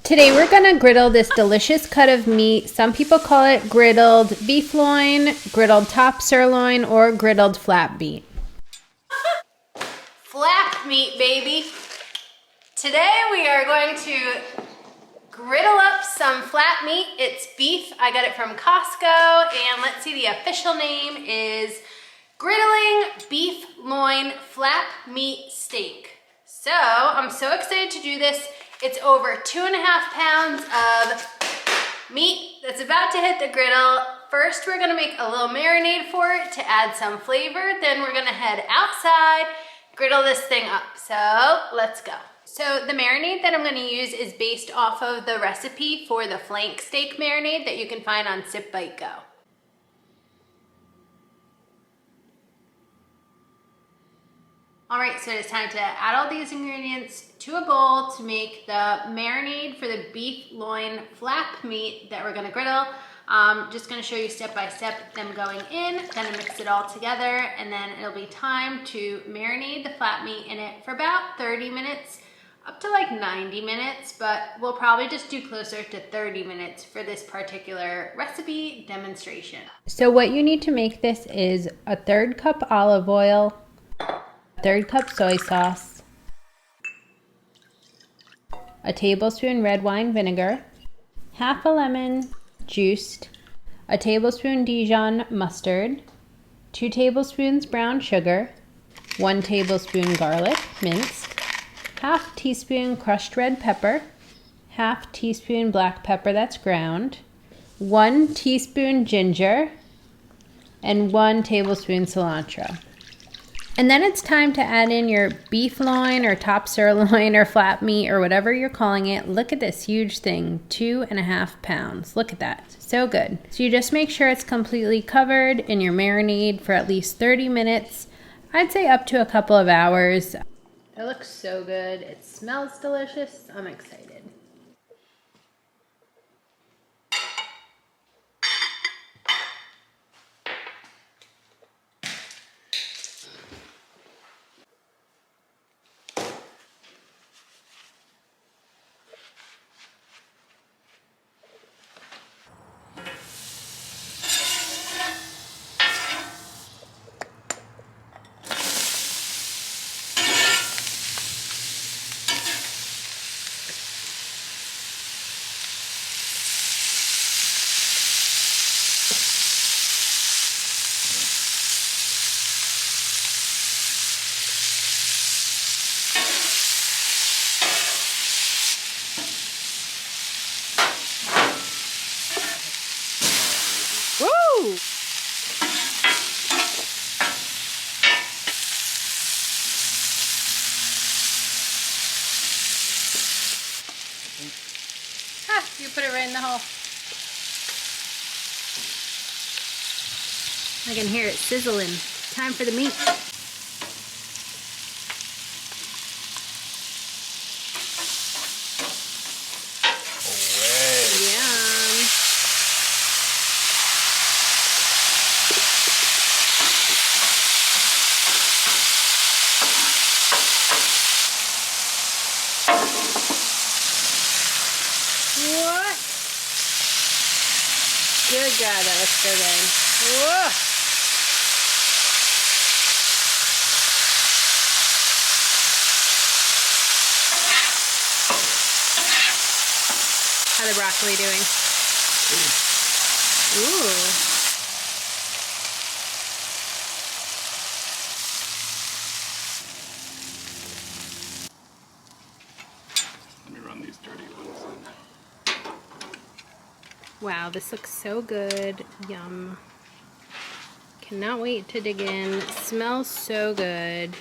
Today we're gonna griddle this delicious cut of meat. Some people call it griddled beef loin, griddled top sirloin, or griddled flap meat. Flap meat, baby. Today we are going to griddle up some flap meat. It's beef. I got it from Costco, and let's see, the official name is Griddling Beef Loin Flap Meat Steak. So I'm so excited to do this. It's over 2.5 pounds of meat that's about to hit the griddle. First, we're gonna make a little marinade for it to add some flavor. Then we're gonna head outside, griddle this thing up. So let's go. So the marinade that I'm gonna use is based off of the recipe for the flank steak marinade that you can find on Sip Bite Go. All right, so it's time to add all these ingredients to a bowl to make the marinade for the beef loin flap meat that we're gonna griddle. Just gonna show you step by step them going in, then mix it all together, and then it'll be time to marinate the flap meat in it for about 30 minutes, up to like 90 minutes, but we'll probably just do closer to 30 minutes for this particular recipe demonstration. So what you need to make this is a 1/3 cup olive oil, 1/3 cup soy sauce, a tablespoon red wine vinegar, half a lemon juiced, a tablespoon Dijon mustard, 2 tablespoons brown sugar, 1 tablespoon garlic minced, half teaspoon crushed red pepper, half teaspoon black pepper that's ground, 1 teaspoon ginger, and 1 tablespoon cilantro. And then it's time to add in your beef loin or top sirloin or flap meat or whatever you're calling it. Look at this huge thing, 2.5 pounds. Look at that, so good. So you just make sure it's completely covered in your marinade for at least 30 minutes. I'd say up to a couple of hours. It looks so good. It smells delicious. I'm excited. Woo! Ah, you put it right in the hole. I can hear it sizzling. Time for the meat. What? Good God, that looks so good. Whoa! How's the broccoli doing? Ooh. Wow, this looks so good. Yum. Cannot wait to dig in. It smells so good.